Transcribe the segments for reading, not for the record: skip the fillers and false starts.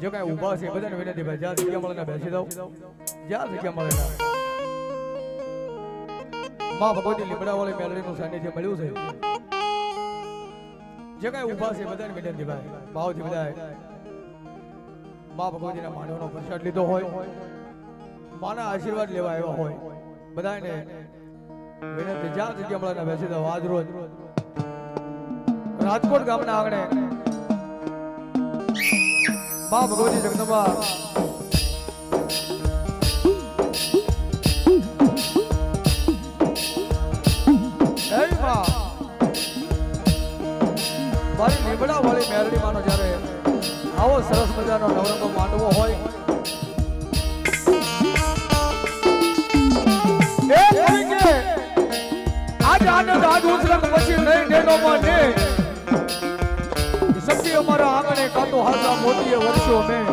જો કાંઈ ઊભા છે બધાને વિનંતી ભાઈ જ્યાં જગ્યા મળે બેસી દઉં જ્યાં જગ્યા મળે માં ભગવતી લીમડાવાળી મેલડીનું સાનિધ્ય મળ્યું છે જે કાંઈ ઊભા છે બધાને વિનંતી ભાઈ ભાવથી બધા માં ભગવતીના માંડવાનો પ્રસાદ લીધો હોય માના આશીર્વાદ લેવા આવ્યા હોય બધાને વિનંતી જ્યાં જગ્યા મળે બેસી દઉં આજ રોજ રાજકોટ ગામના આંગણે માં ભગવતી જગદંબા મારી લીમડા વાળી મેરડી માનો જ્યારે આવો સરસ મજાનો નવરંગો માંડવો હોય આજ આનંદ આજ ઉછરક પછી નહીં નેનો માં ને સબથી અમારા આંગણે કાતો હાલતા મોતીએ વર્ષો મેં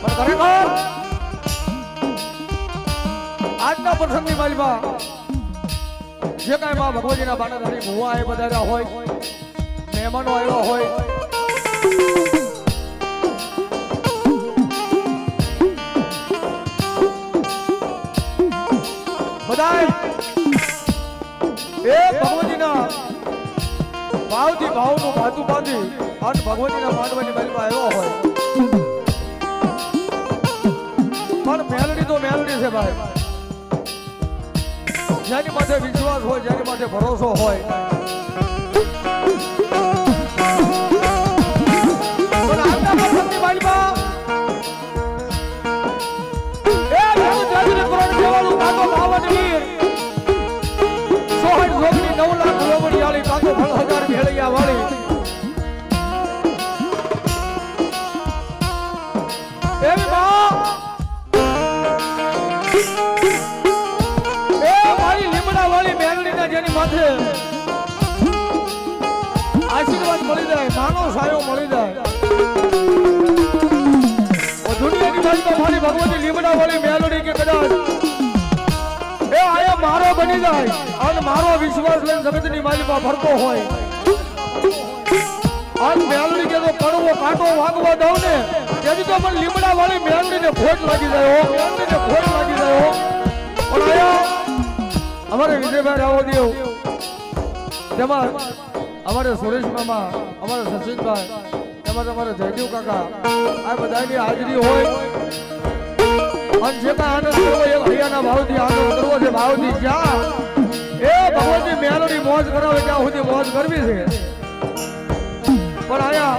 પણ ખરેખર આજના પ્રસંગની માલમાં જે કાંઈ માં ભગવતીના બાણાધારી ભુવા એ બધાર્યા હોય મહેમાનો આવ્યા હોય બધાય એ ભગવતીના ભાવથી ભાવનું ભાતું બાંધી અને ભગવતીના માંડવાની માલમાં આવ્યો હોય પણ મેલડી તો મેલડી છે ભાઈ જેની માથે વિશ્વાસ હોય જેની માથે ભરોસો હોય આશીર્વાદ મળી જાય માનો સાયો મળી જાય દુનિયાની બાજુમાં મારી ભગવતી લીમડા વાળી મેલોડી કે કદાચ એ આયા મારો બની જાય અને મારો વિશ્વાસ લઈને જગતની માલિકમાં ફરતો હોય આજ મેલોડી કે તો પડવો કાંટો વાગવા દઉં ને તેથી તો મને લીમડા વાળી મેલોડીને ખોટ લાગી જાય મેલોડીને ખોટ લાગી જાય પણ આયા અમારે વિજયભાઈ રાવો દેવ તેમાં અમારે સુરેશ મામા અમારા સચિનભાઈ તેમાં અમારા જયદેવ કાકા આ બધાની હાજરી હોય અને જે કાંઈ આનંદ કરવો એ હૈયાના ભાવથી આનંદ કરવો છે ભાવથી જ્યાં એ ભગવતી મેલોડી મોજ કરાવે ત્યાં સુધી મોજ કરવી છે પણ આયા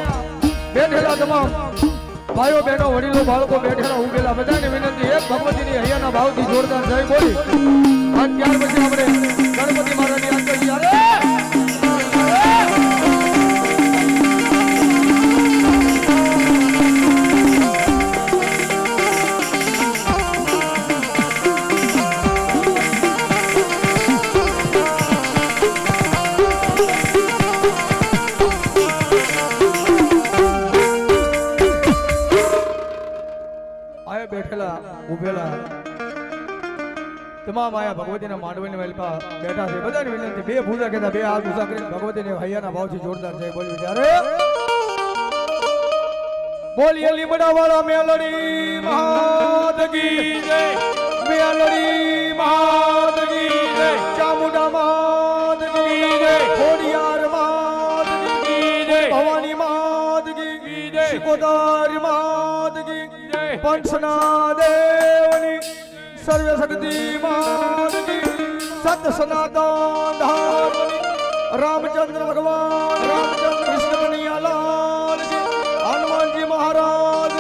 બેઠેલા તમામ ભાઈઓ બહેનો વડીલો બાળકો બેઠેલા ઉભેલા બધાની વિનંતી એક ભગવતીની હૈયાના ભાવથી જોરદાર જય બોલી અને ત્યાર પછી આપણે ગણપતિ મહારાજની આંતરી બેઠેલા ઉભેલા તમામ આયા ભગવતીના માંડવાની વેલપા બેઠા છે બધાની વિનંતી બે પૂજા કહેતા બે હાથ ઊંચા કરીને ભગવતીને હૈયાના ભાવથી જોરદાર જય બોલ્યું ત્યારે બોલીએ લીમડા વાળા મેલડી મહાદગી જય મેલડી મહાદગી જય ચામુંડા મહાદગી જય ખોડિયાર મહાદગી જય ભવાની મહાદગી જય શિકોદર મહાદગી पंचना देवनी सर्व शक्ति मादगी सत्य सनातन धामनी रामचंद्र भगवान रामचंद्र विष्णु कन्हैया लाल जी हनुमान जी महाराज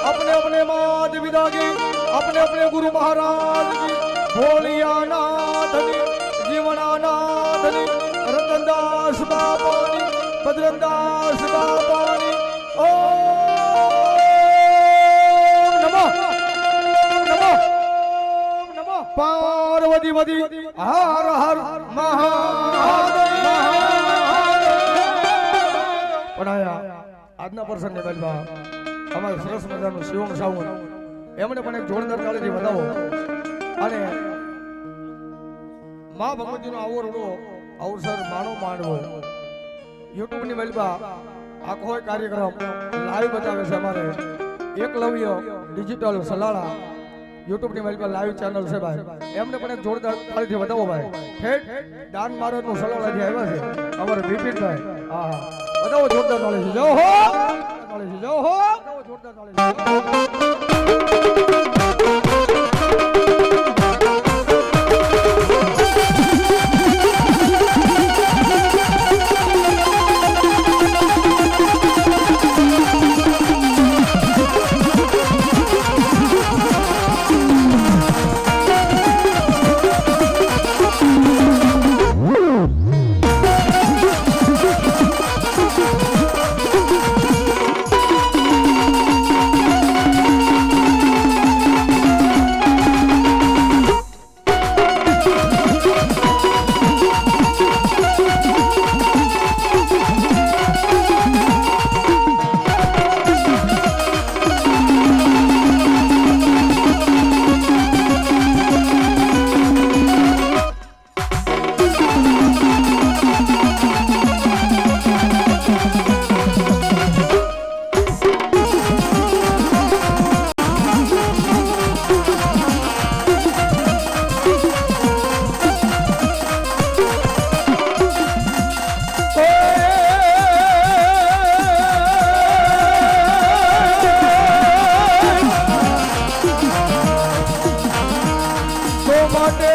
अपने अपने माद विदागी अपने अपने गुरु महाराज जी भोलियानाथनी जीवनानाथनी रतनदास बापानी बद्रनदास बापानी ओ पार्वती वदी हर हर महादेव पढ़ाया આજના પ્રસંગને બેલવા અમારે સરસ મજાનું શિવમ સાઉન્ડ એમને પણ એક જોરદાર તાળીથી વધાવો અને માં ભગવતીનો આવો રૂડો અવસર માણો માંડવો યુટ્યુબ ની બેલવા આખો કાર્યક્રમ લાઈવ બતાવે છે અમારે એકલવ્ય ડિજિટલ સલાળા YouTube ની મારી પર લાઈવ ચેનલ છે ભાઈ એમને પણ એક જોરદાર તાળીથી વધાવો ભાઈ ઠેઠ દાન મારવાનું સલાળાથી આવ્યા છે અમારે બિપિનભાઈ હા વધાવો જોરદાર તાળી છે જાઓ હો તાળી છે જાઓ હો જોરદાર તાળી છે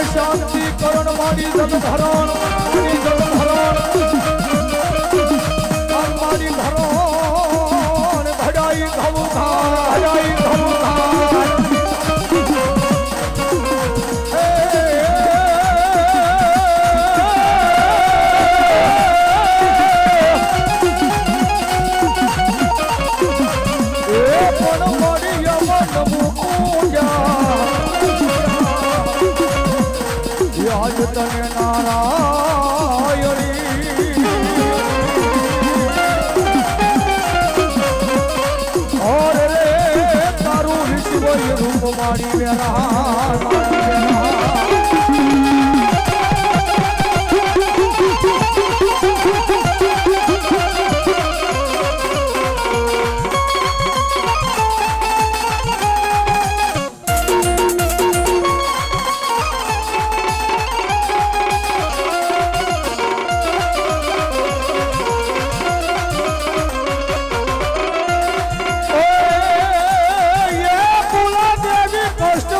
શાંતિ કરણ મારી જગત હરણ મારી જગત હરણ મારી ધરણ ભડાઈ ધવ ભડાઈ ધવ તને નારાયણી ઓર રે તારું વિશ્વ રૂપ મારી વેરા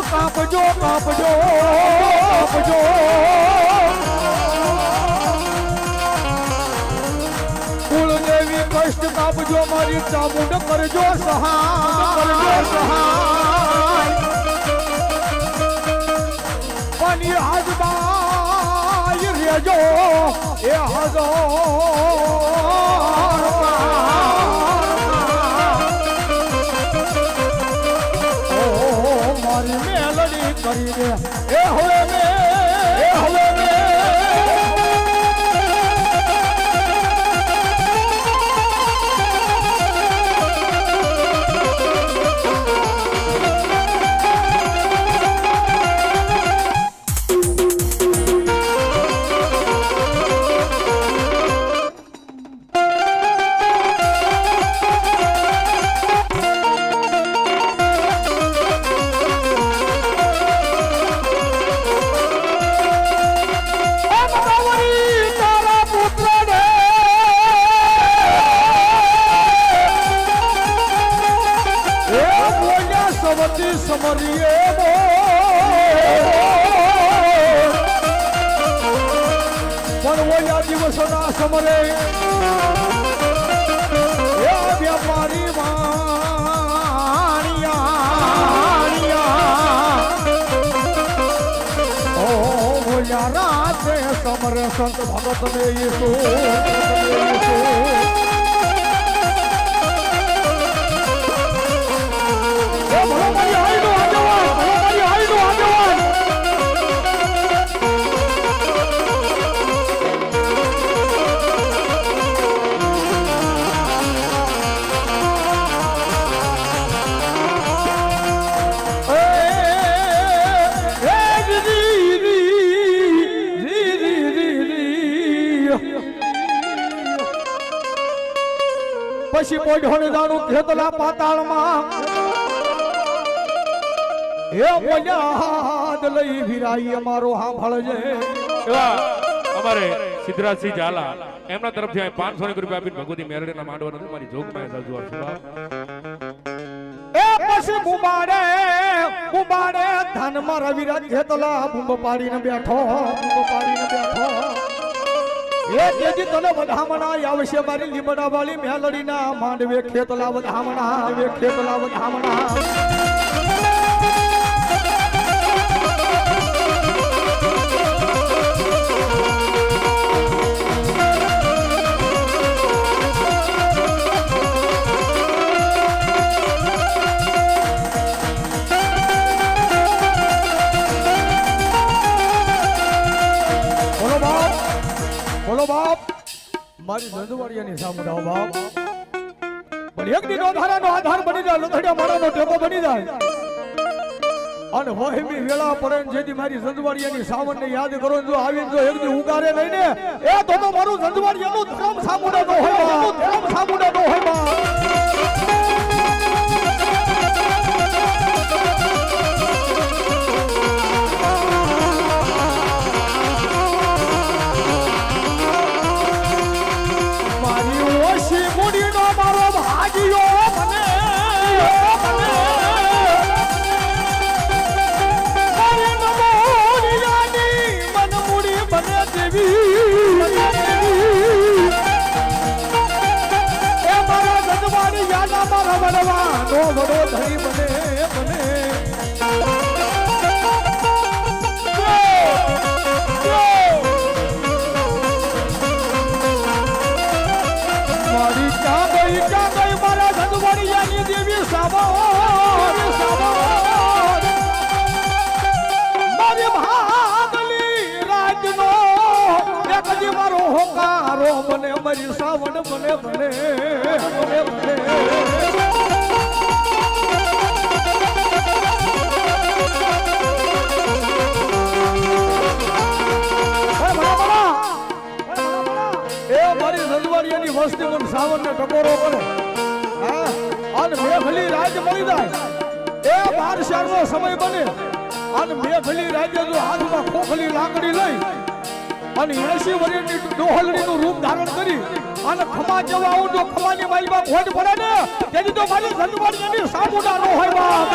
કાપજો કાપજો કાપજો કુળદેવી કષ્ટ કાપજો મારી ચામુંડ કરજો સહાય પણ હાજબાઈ રેજો એ હાજો કરી દે એ હવે મે એ હવે મે સમરીએ પણ ઓયા દિવસોના સમરે વ્યાપારી ઓયા રાતે સમરે સંત ભગત ને ઈસુ પછી પોઢોને જાણું ખેતલા પાતાળમાં હે મોલ્યાદ લઈ વિરાઈ અમારો સાંભળજે એવા અમારે સિદ્ધરાજસિંહ ઝાલા એમના તરફથી 500 રૂપિયા આપીને ભગવતી મેરડીના માંડવા નથી મારી જોગમાં સજવા છે એ પછી બુબાડે ધનમાં રવિરાજ ખેતલા બૂમ પાડીને બેઠો એ તેજી તને વધામણા આવશે મારી લીમડા વાળી મેલડીના માંડવે ખેતલા વધામણા બોલો બાપ મારી નંદવાડિયાની સામુડાઓ બાપ પણ એક દિનો ધારાનો આધાર બની જાય લથડિયા મારાનો ટેકો બની જાય અને વહેમી વેળા પડે જેથી મારી નંદવાડિયાની સાવનને યાદ કરો જો આવીને જો એક દી ઉગારે લઈને એ તો મારું નંદવાડિયાનું ધર્મ સામુડા નો હોય બાપ બને મારી સાવણ બને રજવાડિયાની વસ્તી મને સાવણને ટકોરો કરે અને મેઘલી રાજ મળી જાય એ 12 નો સમય બને અને મેઘલી રાજ્ય જો હાથમાં ખોખલી લાકડી લઈ અને 80 વર્ષની ડોહલડીનું રૂપ ધારણ કરી અને ખમા જવા આવું જો ખમાની માલમાં ખોટ પડે ને તેથી તો મારી રજવાડિયાની સામુડા નો હોય બાપ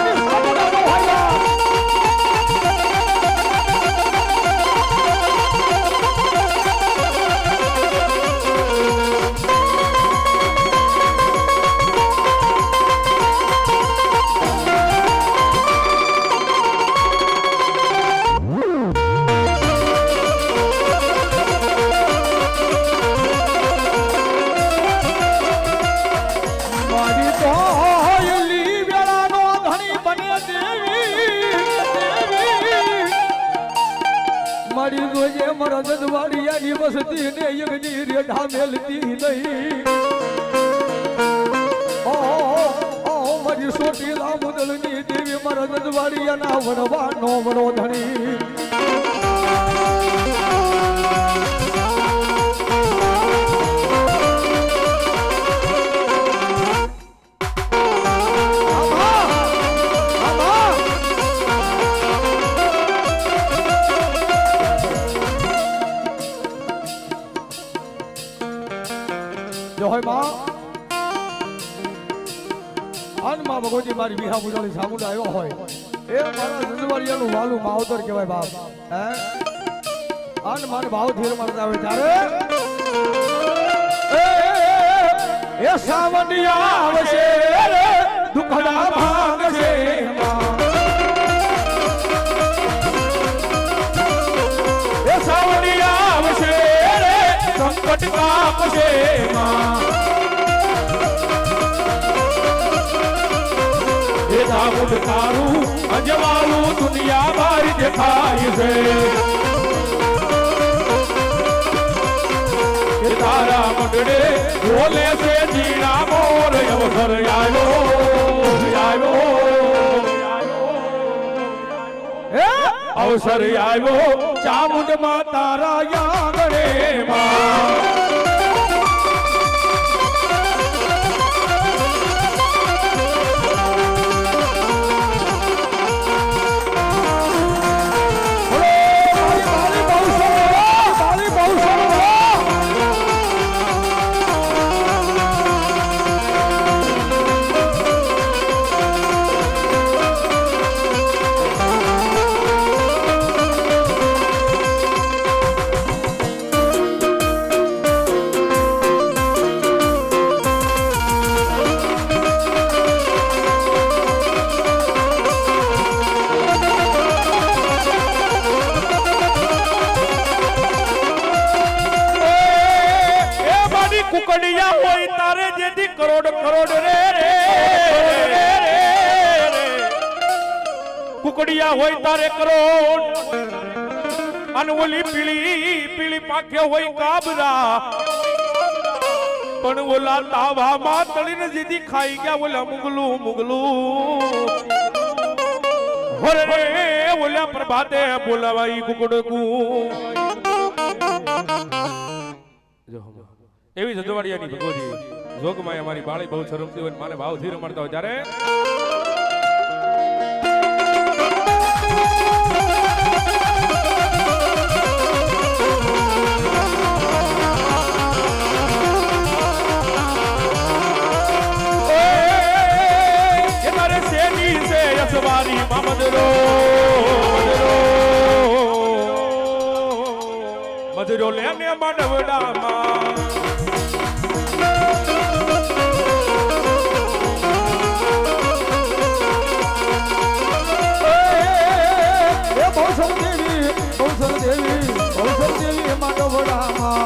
મારી જોજે મારા રજવાડિયાની વસતી ને યગની રેઢા મેલતી નહીં મારી સોટીલા મુદલની દેવી મારા રજવાડિયાના વડવાનો વડો ધણી ભગવતી મારી વિહા મુજાળી સામુંડા આવ્યો હોય એ મારા રજવાડિયાનું વાલું માવતર કહેવાય બાપ હે અન મારે ભાવ ધીર મારતા આવે ત્યારે એ સાવનિયા આવશે દુખડા ભાંગશે એ સાવનિયા આવશે સંકટ કાપશે સામુદ તારું અજવાળું દુનિયા મારી દેખાય છે તારા મંડળે બોલે છે જીણા મોર અવસર અવસર આવ્યો ચામુંડ માં તારા આંગણે માં કુકડિયા હોય તારે જેથી કરોડ કરોડ રે કુકડિયા હોય તારે કરોડ અને ઓલી પીળી પીળી પાખે હોય કાબરા પણ ઓલા તાવામાં તળીને જેથી ખાઈ ગયા ઓલા મુગલું મુગલું હોરે ઓલા પ્રભાતે બોલાવાઈ કુકડકું એવી જજવાડિયાની ભગવતી જોગમાં અમારી બાળી બહુ શરમતી હોય માને ભાવથી રમાડતા હોય ત્યારે સવારી મદરો મદરો લેને માંડવડામાં એ બહુસર દેવી માંડવડામાં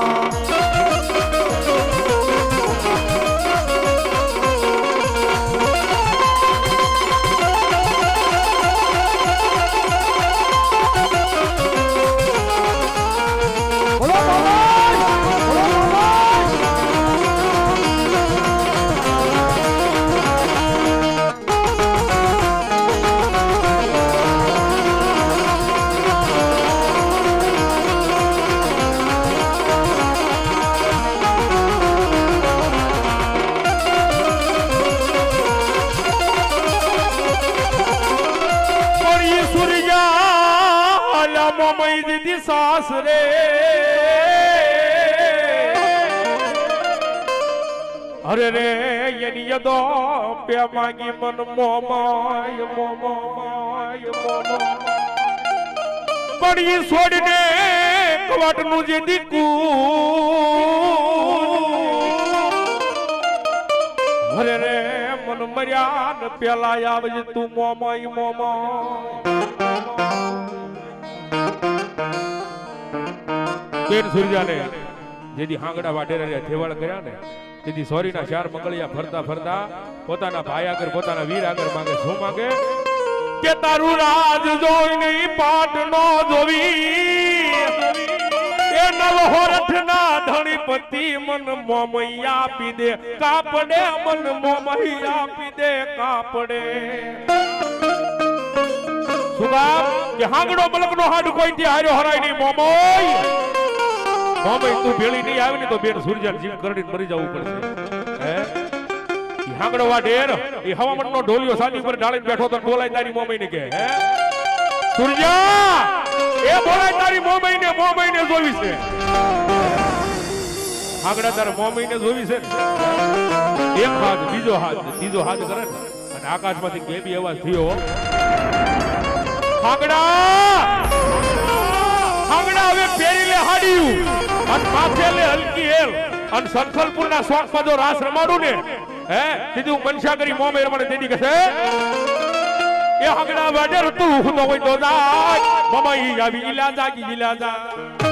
સાસરે અરે રે એની યદો પે માંગી મન મોમાય મોમાય પડી છોડીને કવાટનું જે દીકુ અરે રે મન મર્યા ને પેલા આવજે તું મોમાય મોમાય બેન સુરજાને જેથી હાંગડા વાટેરા થેવાળ કર્યા ને તેથી સોરીના ચાર મંગળિયા ફરતા ફરતા પોતાના ભાઈ આગળ પોતાના વીર આગળ માંગે શું માંગે કે તારું રાજ જોઈને પાટ નો જોવી એ નવહોરઠના ધણીપતિ મન મોમૈયા આપી દે કાપડે મન મોમૈયા આપી દે કાપડે સુગા કે હાંગડો મલકનો હાડ કોઈથી હાર્યો હરાય નહીં મોમોય મોમય તું ભેળી નહીં આવી ને તો બેન સૂર્યજાન જીવ કરડીને મરી જવું પડશે હે ઈ હાંગડો વાઢેર ઈ હવામણનો ઢોલિયો સાની ઉપર ઢાળીને બેઠો તો બોલાય તારી મોમય ને કે હે સૂર્યા એ બોલાય તારી મોમય ને જોવી છે હાંગડા તારે મોમય ને જોવી છે એક હાથ બીજો હાથ ત્રીજો હાથ કરે ને અને આકાશમાંથી કેબી અવાજ થયો હાંગડા હવે પહેરી લે હાડિયું અને માથે લે હલકી હેલ અને સંખલપુરના શોખમાં જો રાસ રમાડું ને હે દીદી મનસા કરી મોમે રમાડે દીદી કહે એ હાંગડા વાડે તું તો હોય તો જા મમાઈ આવી ઇલાજા કી ઇલાજા